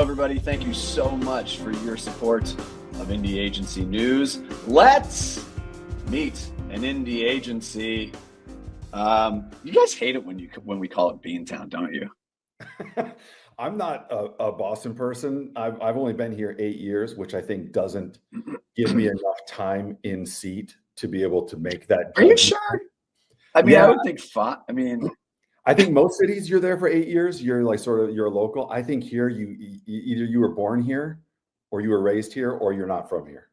everybody. Thank you so much for your support of Indie Agency News. Let's meet an indie agency. You guys hate it when we call it Beantown, don't you? I'm not a Boston person. I've only been here 8 years, which I think doesn't give me enough time in seat to be able to make that Are you judgment. sure? I mean, Yeah. I would think five. I mean, I think most cities you're there for 8 years. You're like you're a local. I think here either you were born here, or you were raised here, or you're not from here.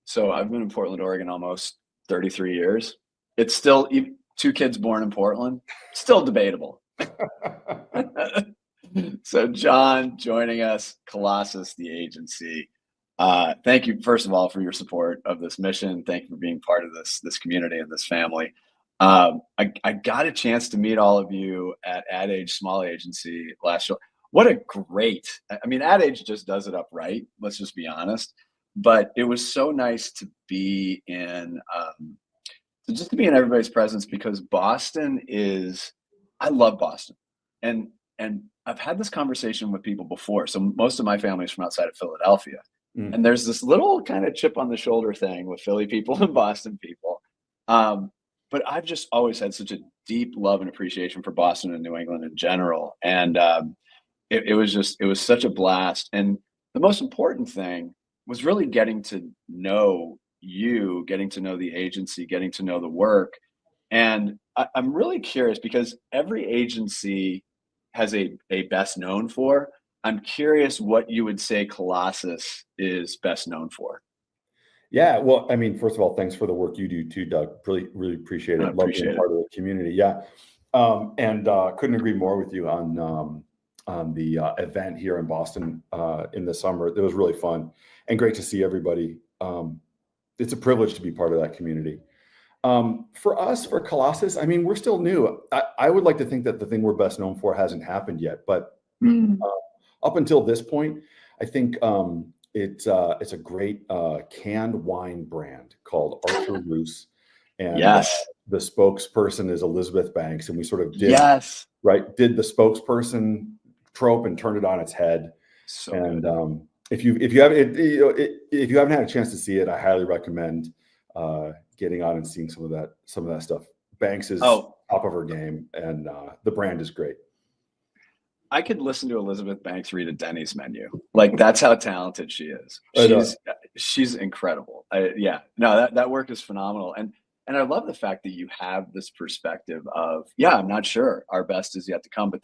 so I've been in Portland, Oregon, almost 33 years. It's still two kids born in Portland. Still debatable. So John joining us, Colossus, the agency. Thank you, first of all, for your support of this mission. Thank you for being part of this community and this family. I got a chance to meet all of you at Ad Age Small Agency last year. What a great, I mean, Ad Age just does it up right. Let's just be honest. But it was so nice to be in, just to be in everybody's presence, because Boston is, I love Boston. And I've had this conversation with people before. So most of my family is from outside of Philadelphia. And there's this little kind of chip on the shoulder thing with Philly people and Boston people. But I've just always had such a deep love and appreciation for Boston and New England in general. And it was such a blast. And the most important thing was really getting to know you, getting to know the agency, getting to know the work. And I'm really curious, because every agency has a best known for. I'm curious what you would say Colossus is best known for. Yeah, well, I mean, first of all, thanks for the work you do too, Doug. Really appreciate it. Love being part of the community. Yeah, and couldn't agree more with you on the event here in Boston in the summer. It was really fun and great to see everybody. It's a privilege to be part of that community. For us, for Colossus, I mean, we're still new. I would like to think that the thing we're best known for hasn't happened yet, but up until this point, I think it's a great canned wine brand called Archer Roos, and the spokesperson is Elizabeth Banks, and we sort of did the spokesperson trope and turned it on its head. So and good. If you haven't had a chance to see it, I highly recommend getting on and seeing some of that stuff. Banks is top of her game, and the brand is great. I could listen to Elizabeth Banks read a Denny's menu. Like, that's how talented she is. She's incredible. That work is phenomenal. And I love the fact that you have this perspective of, I'm not sure, our best is yet to come, but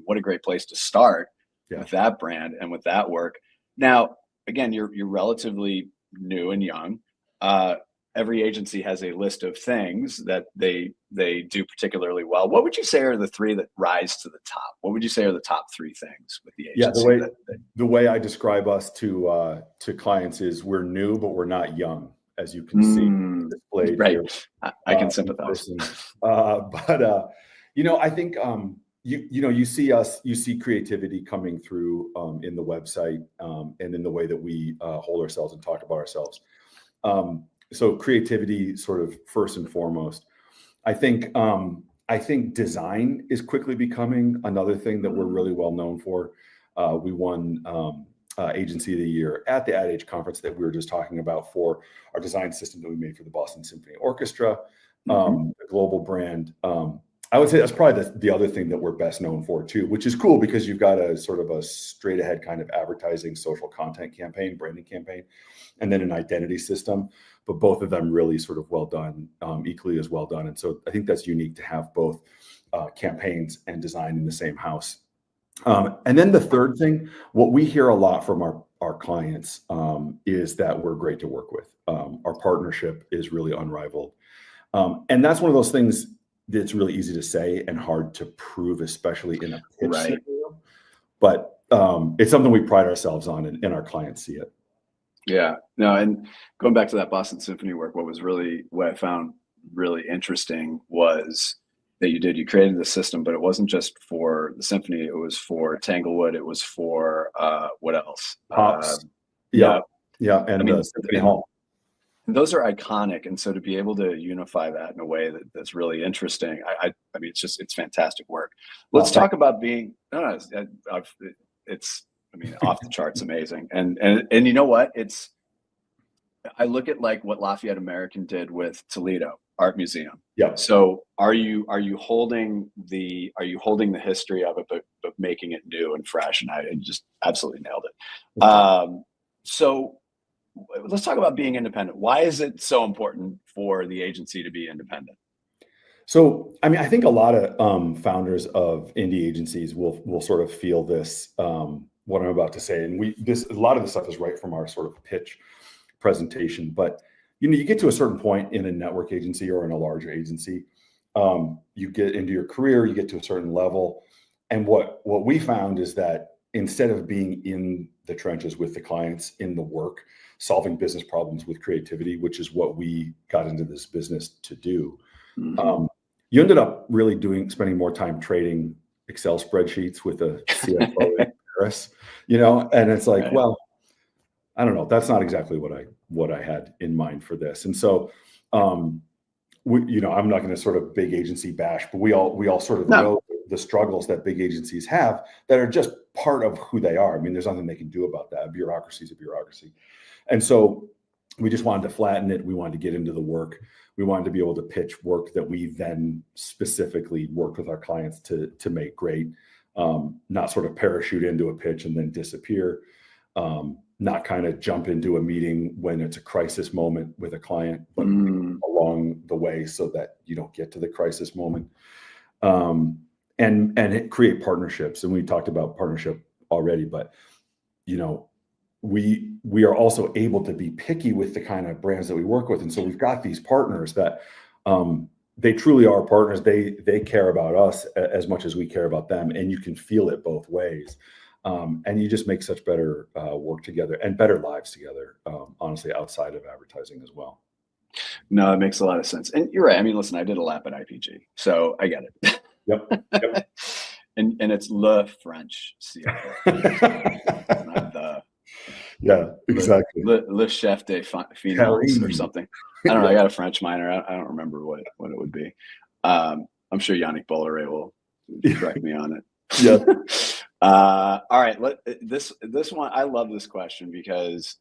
what a great place to start with that brand and with that work. Now, again, you're relatively new and young. Every agency has a list of things that they do particularly well. What would you say are the three that rise to the top? What would you say are the top three things with the agency? Yeah, the way I describe us to clients is we're new, but we're not young, as you can see displayed here. I can sympathize. But I think you see creativity coming through in the website and in the way that we hold ourselves and talk about ourselves. So creativity, sort of first and foremost. I think design is quickly becoming another thing that we're really well known for. We won Agency of the Year at the Ad Age conference that we were just talking about for our design system that we made for the Boston Symphony Orchestra, the global brand. I would say that's probably the other thing that we're best known for too, which is cool because you've got a sort of a straight ahead kind of advertising, social content campaign, branding campaign, and then an identity system. But both of them really sort of well done, equally as well done. And so I think that's unique to have both campaigns and design in the same house. And then the third thing, what we hear a lot from our clients is that we're great to work with. Our partnership is really unrivaled. And that's one of those things that's really easy to say and hard to prove, especially in a pitch scenario. But it's something we pride ourselves on, and our clients see it. Yeah, no, and going back to that Boston Symphony work, what I found really interesting was that you created the system, but it wasn't just for the symphony, it was for Tanglewood, it was for what else? Pops. And Symphony Hall. Those are iconic, and so to be able to unify that in a way that's really interesting, I mean, it's fantastic work. Let's talk about being. It's I mean, off the charts amazing. And you know what? I look at like what Lafayette American did with Toledo Art Museum. Yeah. So are you holding the history of it, but making it new and fresh? And I just absolutely nailed it. So let's talk about being independent. Why is it so important for the agency to be independent? So, I mean, I think a lot of founders of indie agencies will sort of feel this, what I'm about to say, and a lot of this stuff is right from our sort of pitch presentation. But you get to a certain point in a network agency or in a larger agency, you get into your career, you get to a certain level, and what we found is that instead of being in the trenches with the clients in the work, solving business problems with creativity, which is what we got into this business to do. You ended up really spending more time trading Excel spreadsheets with a CFO in Paris, and it's like, well, I don't know, that's not exactly what I had in mind for this. And so, I'm not going to sort of big agency bash, but we all sort of know the struggles that big agencies have that are just part of who they are. I mean, there's nothing they can do about that. A bureaucracy is a bureaucracy. And so we just wanted to flatten it. We wanted to get into the work. We wanted to be able to pitch work that we then specifically worked with our clients to make great, not sort of parachute into a pitch and then disappear, not kind of jump into a meeting when it's a crisis moment with a client, but along the way so that you don't get to the crisis moment, and create partnerships. And we talked about partnership already, but we are also able to be picky with the kind of brands that we work with. And so we've got these partners that they truly are partners. They care about us as much as we care about them. And you can feel it both ways. And you just make such better work together and better lives together, honestly, outside of advertising as well. No, it makes a lot of sense. And you're right. I mean, listen, I did a lap at IPG, so I get it. Yep. And it's Le French CFO, not the. Yeah, exactly. Le Chef de Finance or something. I don't know. I got a French minor. I don't remember what it would be. I'm sure Yannick Bolloré will correct me on it. Yeah. All right. This one, I love this question because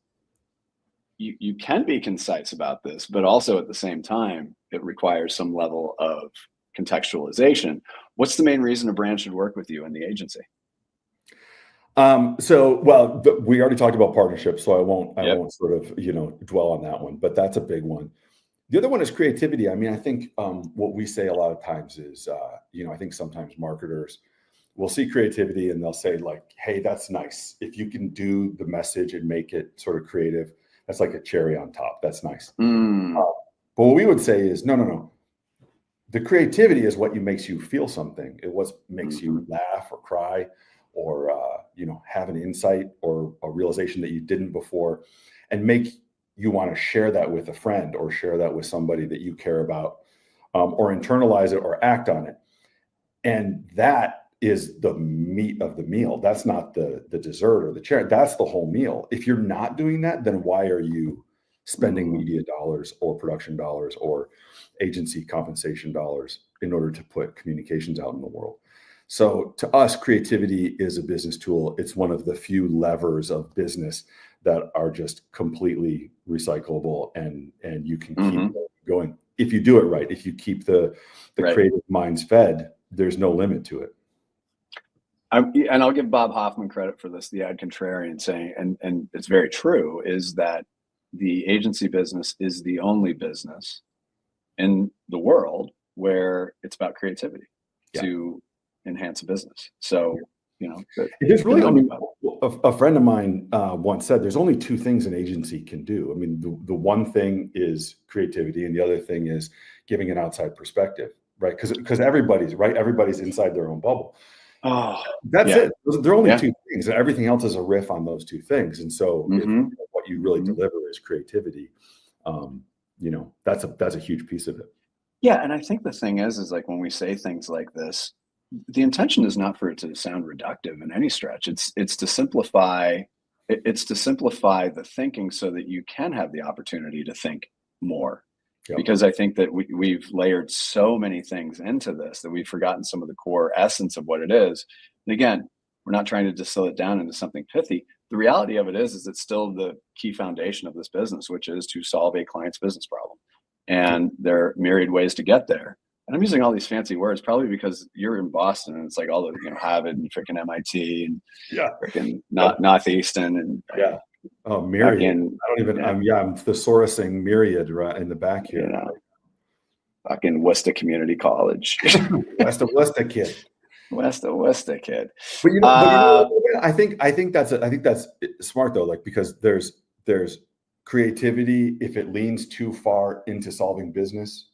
you can be concise about this, but also at the same time, it requires some level of contextualization. What's the main reason a brand should work with you in the agency? We already talked about partnerships, so I won't sort of, dwell on that one, but that's a big one. The other one is creativity. I mean, I think what we say a lot of times is, I think sometimes marketers will see creativity and they'll say like, hey, that's nice. If you can do the message and make it sort of creative, that's like a cherry on top. That's nice. But what we would say is, no. The creativity is what makes you feel something. It what makes you laugh or cry or, have an insight or a realization that you didn't before, and make you want to share that with a friend or share that with somebody that you care about, or internalize it or act on it. And that is the meat of the meal. That's not the dessert or the cherry. That's the whole meal. If you're not doing that, then why are you spending media dollars or production dollars or agency compensation dollars in order to put communications out in the world? So to us, creativity is a business tool. It's one of the few levers of business that are just completely recyclable, and you can keep going if you do it right. If you keep the creative minds fed, there's no limit to it. And I'll give Bob Hoffman credit for this, the ad contrarian, saying, and it's very true, is that the agency business is the only business in the world where it's about creativity to enhance a business. So, there's really only a friend of mine once said there's only two things an agency can do. I mean, the one thing is creativity, and the other thing is giving an outside perspective, right? Because everybody's inside their own bubble. Oh, that's it. There are only two things, and everything else is a riff on those two things. And so, if what you really deliver is creativity, that's a huge piece of it. Yeah, and I think the thing is like when we say things like this, the intention is not for it to sound reductive in any stretch. It's to simplify. It's to simplify the thinking so that you can have the opportunity to think more. Yep. Because I think that we've layered so many things into this that we've forgotten some of the core essence of what it is. And again, We're not trying to distill it down into something pithy. The reality of it is it's still the key foundation of this business, which is to solve a client's business problem. And there are myriad ways to get there. And I'm using all these fancy words probably because you're in Boston and it's like all the, Harvard and freaking MIT and freaking Northeastern and oh, myriad. Fucking, I don't even. I'm thesaurusing myriad right in the back here. Fucking Worcester Community College. West of Worcester kid. West of Worcester kid. But I think that's smart though, like because there's creativity. If it leans too far into solving business,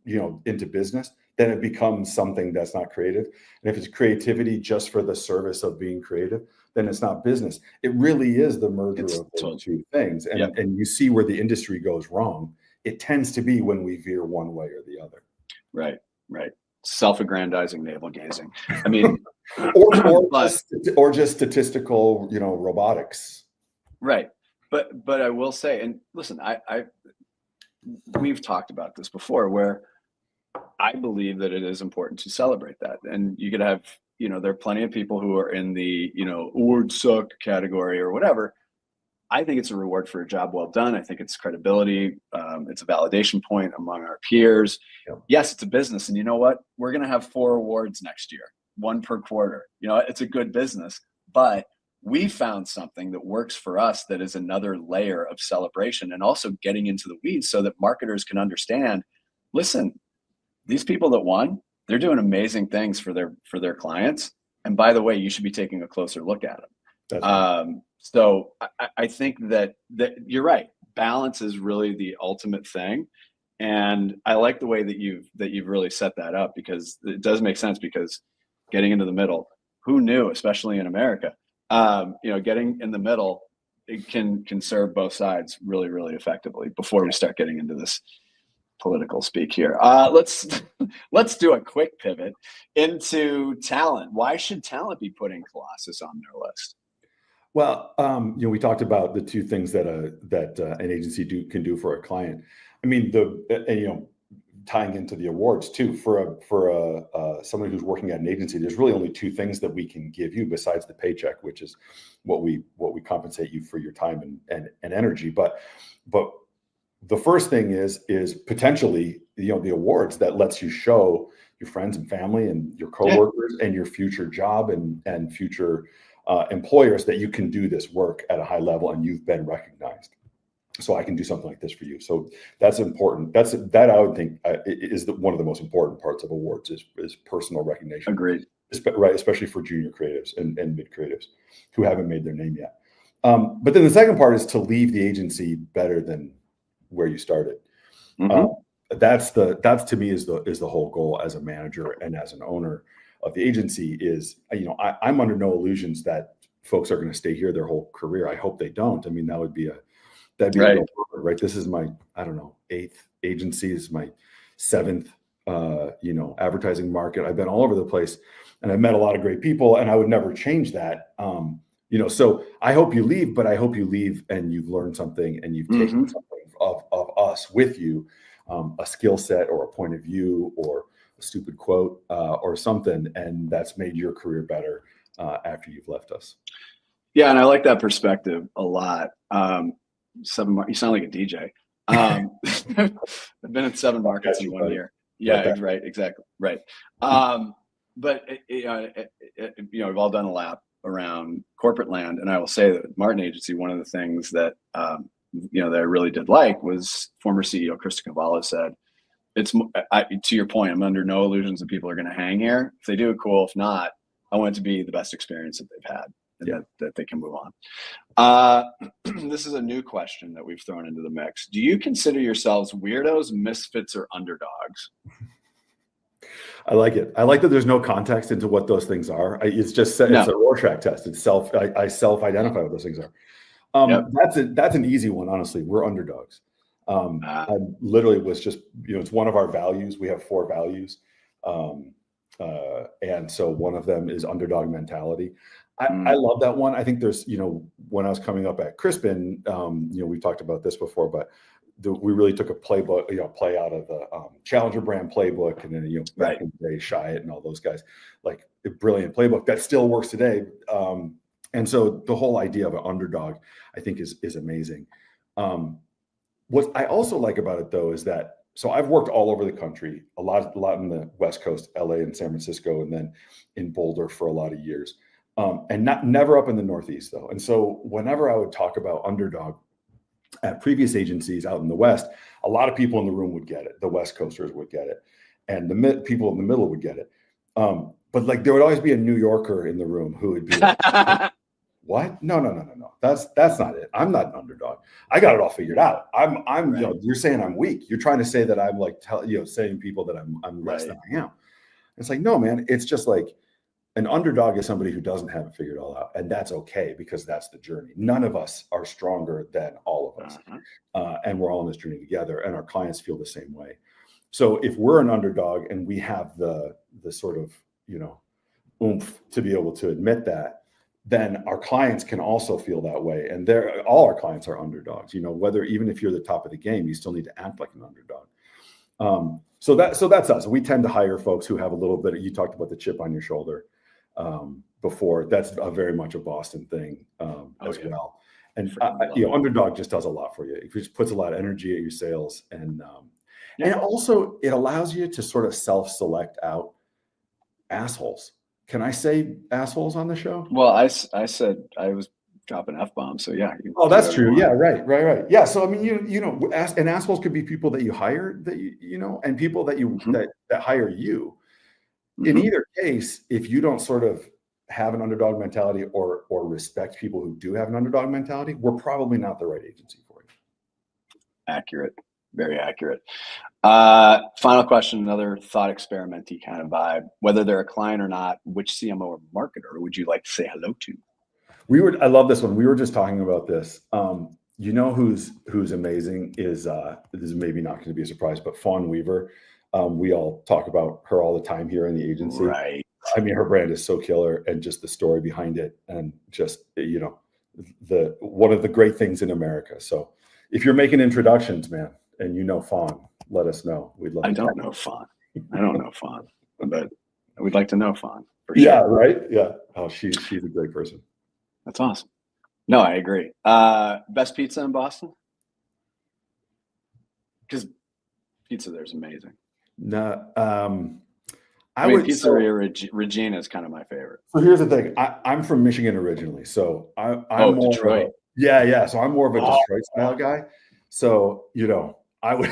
into business, then it becomes something that's not creative. And if it's creativity just for the service of being creative, then it's not business. It really is the merger of those two things. And you see where the industry goes wrong. It tends to be when we veer one way or the other. Right. Self-aggrandizing navel gazing. I mean, or just statistical, robotics. Right. But I will say, and listen, we've talked about this before, where I believe that it is important to celebrate that. And you could have, there are plenty of people who are in the, award suck category or whatever. I think it's a reward for a job well done. I think it's credibility. It's a validation point among our peers. Yep. Yes, it's a business. And you know what? We're going to have 4 awards next year, 1 per quarter. It's a good business, but we found something that works for us that is another layer of celebration and also getting into the weeds so that marketers can understand, listen, these people that won, they're doing amazing things for their clients. And by the way, you should be taking a closer look at them. That's right. So I think that you're right. Balance is really the ultimate thing. And I like the way that you've really set that up, because it does make sense, because getting into the middle, who knew, especially in America, getting in the middle, it can serve both sides really, really effectively before we start getting into this political speak here. Let's do a quick pivot into talent. Why should talent be putting Colossus on their list? Well, we talked about the 2 things that an agency can do for a client. I mean, tying into the awards too, for someone who's working at an agency, there's really only 2 things that we can give you besides the paycheck, which is what we compensate you for your time and energy. But the first thing is potentially the awards that lets you show your friends and family and your coworkers and your future job and future employers that you can do this work at a high level and you've been recognized. So I can do something like this for you. So that's important. That I would think is one of the most important parts of awards is personal recognition. Agreed. Right, especially for junior creatives and mid creatives who haven't made their name yet. But then the second part is to leave the agency better than where you started. Mm-hmm. That's to me is the whole goal as a manager and as an owner of the agency is, I'm under no illusions that folks are going to stay here their whole career. I hope they don't. I mean, that'd be right. Right. This is my, 8th agency. This is my 7th, advertising market. I've been all over the place and I've met a lot of great people and I would never change that. So I hope you leave, but I hope you leave and you've learned something and you've taken something of us with you, a skill set or a point of view or a stupid quote or something. And that's made your career better after you've left us. Yeah. And I like that perspective a lot. You sound like a DJ. I've been in 7 markets in 1 year. Yeah, right. Exactly. Right. But we've all done a lap around corporate land. And I will say that Martin Agency, one of the things that, that I really did like was former CEO Krista Cavallo said, to your point, I'm under no illusions that people are going to hang here. If they do, cool. If not, I want it to be the best experience that they've had and that they can move on. This is a new question that we've thrown into the mix. Do you consider yourselves weirdos, misfits, or underdogs? I like it. I like that there's no context into what those things are. It's just it's a Rorschach test. It's I self-identify what those things are. That's an easy one, honestly. We're underdogs. I literally was just, it's one of our values. We have 4 values. And so one of them is underdog mentality. I love that one. I think there's, when I was coming up at Crispin, we talked about this before, but we really took a playbook, play out of the Challenger brand playbook, and then back in the day, Shy It and all those guys, like a brilliant playbook that still works today. And so the whole idea of an underdog, I think, is amazing. What I also like about it, though, is that so I've worked all over the country, a lot in the West Coast, LA and San Francisco, and then in Boulder for a lot of years, and never up in the Northeast, though. And so whenever I would talk about underdog at previous agencies out in the West, a lot of people in the room would get it. The West Coasters would get it, and the people in the middle would get it. But like there would always be a New Yorker in the room who would be like, "What? No. That's not it. I'm not an underdog. I got it all figured out. I'm right. You're saying I'm weak. You're trying to say that I'm like saying people that I'm less than I am." It's like, no, man. It's just like an underdog is somebody who doesn't have it figured all out, and that's okay because that's the journey. None of us are stronger than all of us, and we're all on this journey together. And our clients feel the same way. So if we're an underdog and we have the sort of oomph to be able to admit that, then our clients can also feel that way. And all our clients are underdogs. Whether even if you're the top of the game, you still need to act like an underdog. So that's us. We tend to hire folks who have a little bit. You talked about the chip on your shoulder before. That's very much a Boston thing as well. And underdog just does a lot for you. It just puts a lot of energy at your sales, and also it allows you to sort of self-select out assholes. Can I say assholes on the show? Well, I said I was dropping F-bombs, so yeah. Oh, that's true. Yeah, right. Yeah. So I mean, and assholes could be people that you hire that and people that you that hire you. In either case, if you don't sort of have an underdog mentality or respect people who do have an underdog mentality, we're probably not the right agency for you. Accurate. Very accurate. Final question, another thought experimenty kind of vibe. Whether they're a client or not, which CMO or marketer would you like to say hello to? I love this one. We were just talking about this. Who's amazing is this is maybe not going to be a surprise, but Fawn Weaver. We all talk about her all the time here in the agency. Right. I mean, her brand is so killer, and just the story behind it, and just one of the great things in America. So if you're making introductions, man, and Fawn, let us know. We'd love. I don't know Fawn, but we'd like to know Fawn. For sure. Yeah. Right. Yeah. Oh, she's a great person. That's awesome. No, I agree. Best pizza in Boston? Because pizza there's amazing. No, Pizzeria Regina is kind of my favorite. So here's the thing. I'm from Michigan originally, so I'm more Detroit. So I'm more of a Detroit style guy. So I would.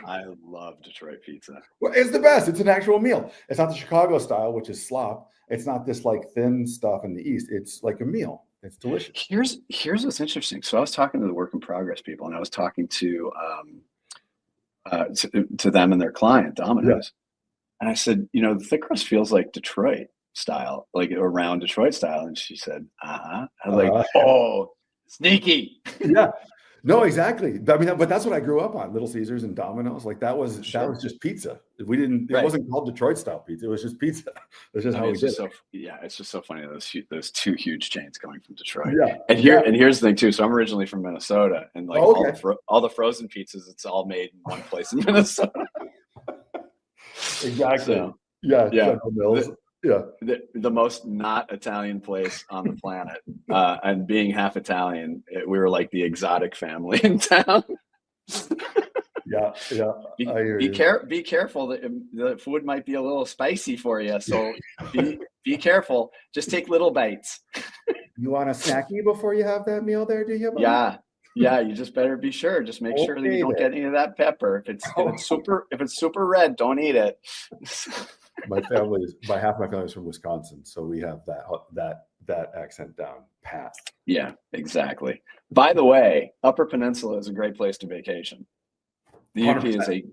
I love Detroit pizza. Well, it's the best. It's an actual meal. It's not the Chicago style, which is slop. It's not this like thin stuff in the East. It's like a meal. It's delicious. Here's what's interesting. So I was talking to the work in progress people, and I was talking to them and their client, Domino's. And I said, the thick crust feels like Detroit style, like around Detroit style. And she said, I was like, oh, sneaky. Yeah. No, exactly. I mean, but that's what I grew up on. Little Caesars and Domino's. Like that was just pizza. It wasn't called Detroit style pizza. It was just pizza. That's just how we did it. It's just so funny those two huge chains coming from Detroit. Yeah. And here's the thing too. So I'm originally from Minnesota, and like all the frozen pizzas, it's all made in one place in Minnesota. Exactly. So, yeah. The most not Italian place on the planet, and being half Italian, we were like the exotic family in town. Yeah. Be careful. The food might be a little spicy for you, so be careful. Just take little bites. You want a snacky before you have that meal there, do you? Buddy? Yeah. You just better be sure. Just make sure that you don't get any of that pepper. If it's super red, don't eat it. Half my family is from Wisconsin, so we have that accent down pat. Yeah, exactly. By the way, Upper Peninsula is a great place to vacation. The UP 100%. Is a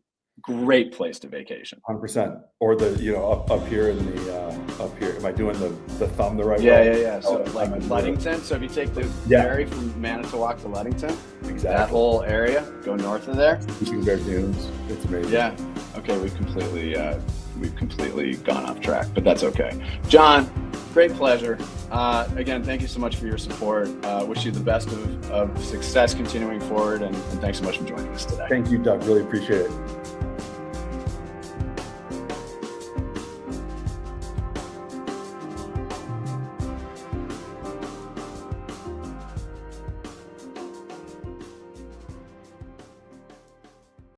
great place to vacation. 100%. Or up here in the up here. Am I doing the thumb the right way? Yeah. So like Ludington. So if you take the ferry from Manitowoc to Ludington, that whole area, go north of there. Sleeping Bear Dunes. It's amazing. Yeah. Okay, we've completely gone off track, but that's okay. John, Great pleasure. Again, thank you so much for your support. Wish you the best of success continuing forward, and thanks so much for joining us today. Thank you, Doug. Really appreciate it.